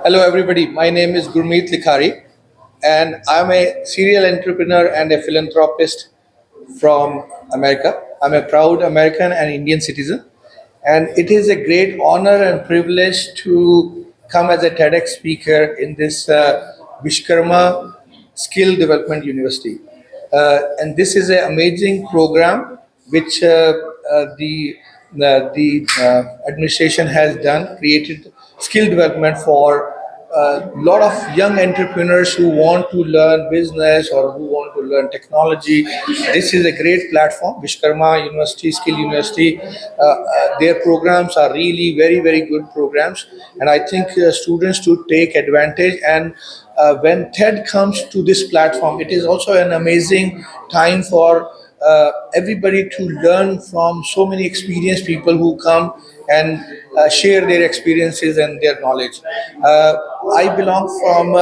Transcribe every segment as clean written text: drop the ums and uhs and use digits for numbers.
Hello, everybody. My name is Gurmeet Likhari, and I'm a serial entrepreneur and a philanthropist from America. I'm a proud American and Indian citizen, and it is a great honor and privilege to come as a TEDx speaker in this Vishkarma Skill Development University. And this is an amazing program which the administration has done, created skill development for a lot of young entrepreneurs who want to learn business or who want to learn technology. This is a great platform, Vishkarma University, Skill University. Their programs are really very, very good programs, and I think students should take advantage. And when TED comes to this platform, it is also an amazing time for everybody to learn from so many experienced people who come and share their experiences and their knowledge. I belong from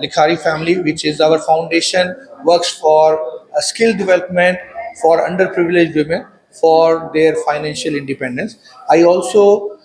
Likhari family, which is our foundation, works for skill development for underprivileged women for their financial independence. I also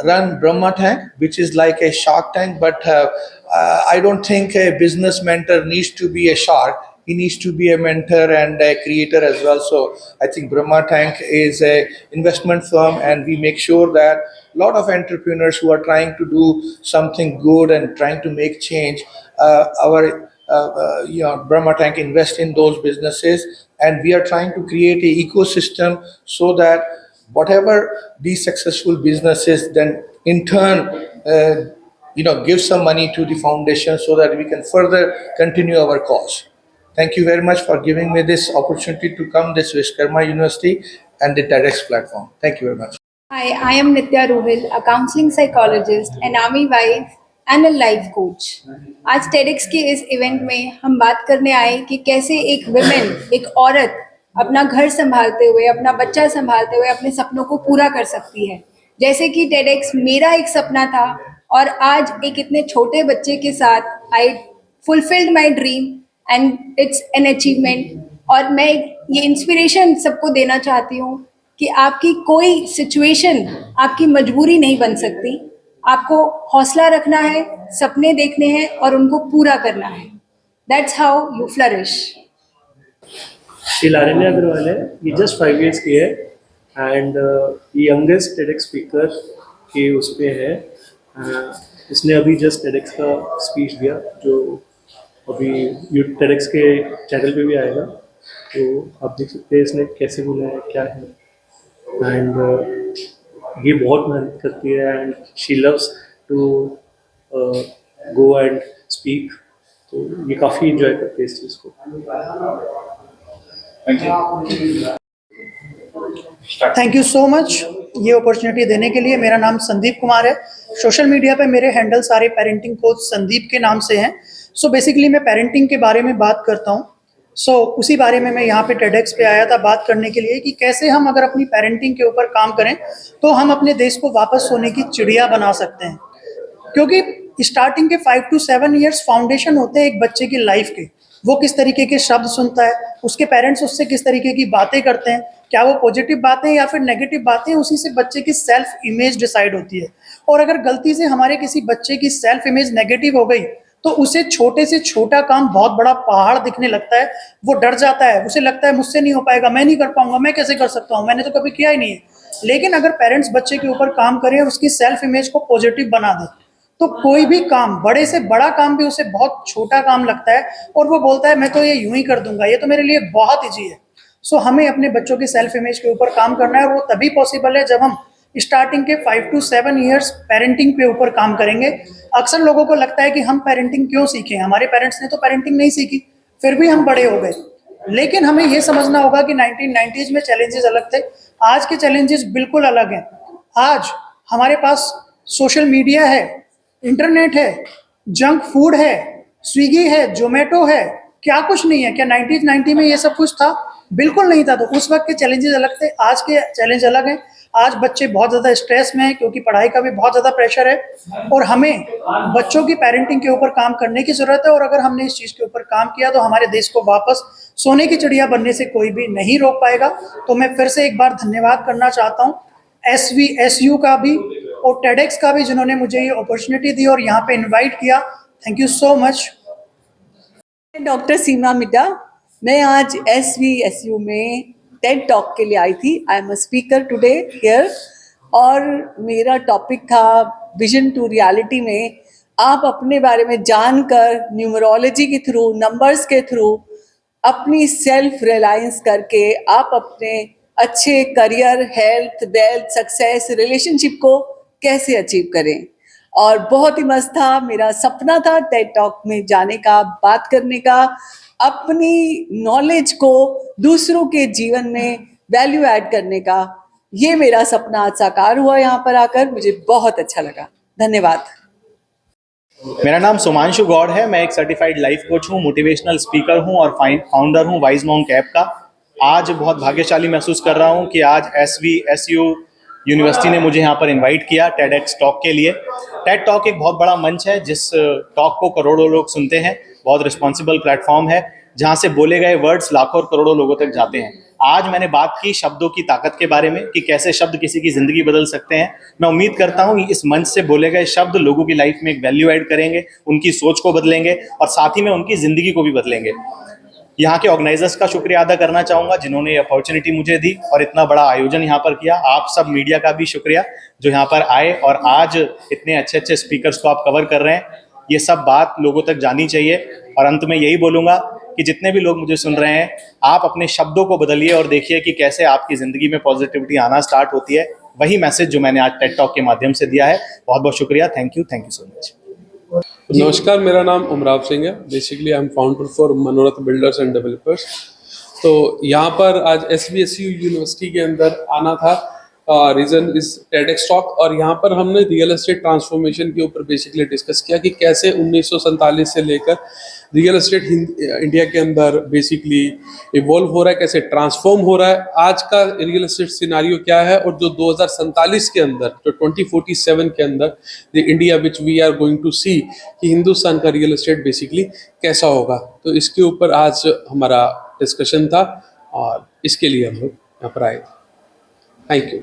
run Brahma Tank, which is like a shark tank, but I don't think a business mentor needs to be a shark. He needs to be a mentor and a creator as well. So I think Brahma Tank is a investment firm, and we make sure that a lot of entrepreneurs who are trying to do something good and trying to make change, our Brahma Tank invest in those businesses, and we are trying to create a ecosystem so that whatever these successful businesses then in turn give some money to the foundation so that we can further continue our cause. Thank you very much for giving me this opportunity to come this Vishkarma University and the TEDx platform. Thank you very much. Hi, I am Nitya Rohil, a counseling psychologist, an army wife and a life coach. आज TEDx के इस event में हम बात करने आए कि कैसे एक विमेन, एक औरत अपना घर संभालते हुए, अपना बच्चा संभालते हुए अपने सपनों को पूरा कर सकती है। जैसे कि TEDx मेरा एक सपना था और आज एक इतने छोटे बच्चे के साथ I fulfilled my dream and it's an achievement. और मैं ये इंस्पिरेशन सबको देना चाहती हूँ कि आपकी कोई सिचुएशन आपकी मजबूरी नहीं बन सकती। आपको हौसला रखना है, सपने देखने हैं और उनको पूरा करना है। That's how you flourish. ये लारण्य अग्रवाल है, ये जस्ट 5 years की है एंड यंगेस्ट TEDx स्पीकर के उस पे है। इसने अभी जस्ट TEDx का स्पीच दिया जो अभी TEDx के चैनल पे भी आएगा, तो आप देख सकते हैं इसने कैसे बोला है, क्या है। एंड ये बहुत मेहनत करती है and she loves to go and speak, तो ये काफ़ी इंजॉय करते हैं इस चीज़ को। थैंक यू सो मच ये अपॉर्चुनिटी देने के लिए। मेरा नाम संदीप कुमार है। सोशल मीडिया पे मेरे हैंडल सारे पेरेंटिंग कोच संदीप के नाम से हैं। सो बेसिकली मैं पेरेंटिंग के बारे में बात करता हूँ। उसी बारे में मैं यहाँ पे TEDx पे आया था बात करने के लिए कि कैसे हम अगर अपनी पेरेंटिंग के ऊपर काम करें तो हम अपने देश को वापस सोने की चिड़िया बना सकते हैं। क्योंकि स्टार्टिंग के 5 to 7 years फाउंडेशन होते हैं एक बच्चे की लाइफ के। वो किस तरीके के शब्द सुनता है, उसके पेरेंट्स उससे किस तरीके की बातें करते हैं, क्या वो पॉजिटिव बातें या फिर नेगेटिव बातें, उसी से बच्चे की सेल्फ इमेज डिसाइड होती है। और अगर गलती से हमारे किसी बच्चे की सेल्फ इमेज नेगेटिव हो गई तो उसे छोटे से छोटा काम बहुत बड़ा पहाड़ दिखने लगता है। वो डर जाता है, उसे लगता है मुझसे नहीं हो पाएगा, मैं नहीं कर पाऊंगा, मैं कैसे कर सकता हूँ, मैंने तो कभी किया ही नहीं है। लेकिन अगर पेरेंट्स बच्चे के ऊपर काम करें और उसकी सेल्फ इमेज को पॉजिटिव बना दें तो कोई भी काम, बड़े से बड़ा काम भी उसे बहुत छोटा काम लगता है और वो बोलता है मैं तो ये यूं ही कर दूंगा, ये तो मेरे लिए बहुत ईजी है। हमें अपने बच्चों की सेल्फ इमेज के ऊपर काम करना है और वो तभी पॉसिबल है जब हम स्टार्टिंग के 5 to 7 years पेरेंटिंग के ऊपर काम करेंगे। अक्सर लोगों को लगता है कि हम पेरेंटिंग क्यों सीखें, हमारे पेरेंट्स ने तो पेरेंटिंग नहीं सीखी, फिर भी हम बड़े हो गए। लेकिन हमें ये समझना होगा कि 1990s में चैलेंजेस अलग थे, आज के चैलेंजेस बिल्कुल अलग हैं। आज हमारे पास सोशल मीडिया है, इंटरनेट है, जंक फूड है, स्विगी है, जोमेटो है, क्या कुछ नहीं है। क्या 1990 में ये सब कुछ था? बिल्कुल नहीं था। तो उस वक्त के चैलेंजेस अलग थे, आज के चैलेंज अलग हैं। आज बच्चे बहुत ज़्यादा स्ट्रेस में हैं क्योंकि पढ़ाई का भी बहुत ज़्यादा प्रेशर है और हमें बच्चों की पेरेंटिंग के ऊपर काम करने की ज़रूरत है। और अगर हमने इस चीज़ के ऊपर काम किया तो हमारे देश को वापस सोने की चिड़िया बनने से कोई भी नहीं रोक पाएगा। तो मैं फिर से एक बार धन्यवाद करना चाहता हूँ SVSU का भी और टेडेक्स का भी जिन्होंने मुझे ये अपॉर्चुनिटी दी और यहाँ पे इनवाइट किया, thank you so much. Doctor Seema Midda, मैं आज SVSU में टेड टॉक के लिए आई थी। I am a speaker today here और मेरा टॉपिक था विजन टू रियलिटी में आप अपने बारे में जानकर न्यूमरोलॉजी के थ्रू, नंबर्स के थ्रू अपनी सेल्फ रिलायंस करके आप अपने अच्छे career, health, wealth, success, relationship को कैसे अचीव करें। और बहुत ही मस्त था, मेरा सपना था टेड टॉक में जाने का, बात करने का, अपनी नॉलेज को दूसरों के जीवन में वैल्यू ऐड करने का। ये मेरा सपना आज साकार हुआ यहाँ पर आकर, मुझे बहुत अच्छा लगा। धन्यवाद। मेरा नाम सुमांशु गौड़ है। मैं एक सर्टिफाइड लाइफ कोच हूँ, मोटिवेशनल स्पीकर हूँ और फाउंडर हूँ वाइज मॉन्क ऐप का। आज बहुत भाग्यशाली महसूस कर रहा हूँ कि आज SVSU यूनिवर्सिटी ने मुझे यहाँ पर इनवाइट किया टेडेक्स टॉक के लिए। टेड टॉक एक बहुत बड़ा मंच है जिस टॉक को करोड़ों लोग सुनते हैं। बहुत रिस्पॉन्सिबल प्लेटफॉर्म है जहाँ से बोले गए वर्ड्स लाखों और करोड़ों लोगों तक जाते हैं। आज मैंने बात की शब्दों की ताकत के बारे में कि कैसे शब्द किसी की ज़िंदगी बदल सकते हैं। मैं उम्मीद करता हूँ कि इस मंच से बोले गए शब्द लोगों की लाइफ में एक वैल्यू ऐड करेंगे, उनकी सोच को बदलेंगे और साथ ही में उनकी ज़िंदगी को भी बदलेंगे। यहाँ के ऑर्गेनाइजर्स का शुक्रिया अदा करना चाहूँगा जिन्होंने ये अपॉर्चुनिटी मुझे दी और इतना बड़ा आयोजन यहाँ पर किया। आप सब मीडिया का भी शुक्रिया जो यहाँ पर आए और आज इतने अच्छे अच्छे स्पीकर्स को आप कवर कर रहे हैं। ये सब बात लोगों तक जानी चाहिए और अंत में यही बोलूँगा कि जितने भी लोग मुझे सुन रहे हैं, आप अपने शब्दों को बदलिए और देखिए कि कैसे आपकी ज़िंदगी में पॉजिटिविटी आना स्टार्ट होती है। वही मैसेज जो मैंने आज टेड टॉक के माध्यम से दिया है। बहुत बहुत शुक्रिया। Thank you so much. नमस्कार, मेरा नाम उमराव सिंह है। Basically I am founder for मनोरथ बिल्डर्स एंड डेवलपर्स। तो यहाँ पर आज SVSU यूनिवर्सिटी के अंदर आना था, रीज़न इज टेडेक्स टॉक। और यहाँ पर हमने रियल एस्टेट ट्रांसफॉर्मेशन के ऊपर बेसिकली डिस्कस किया कि कैसे 1947 से लेकर रियल एस्टेट इंडिया के अंदर बेसिकली इवॉल्व हो रहा है, कैसे ट्रांसफॉर्म हो रहा है, आज का रियल एस्टेट सिनारियो क्या है और जो 2047 के अंदर, जो 2047 के अंदर the India which we are going to see कि हिंदुस्तान का रियल एस्टेट बेसिकली कैसा होगा। तो इसके ऊपर आज हमारा डिस्कशन था और इसके लिए हम लोग यहाँ पर आए थे। Thank you.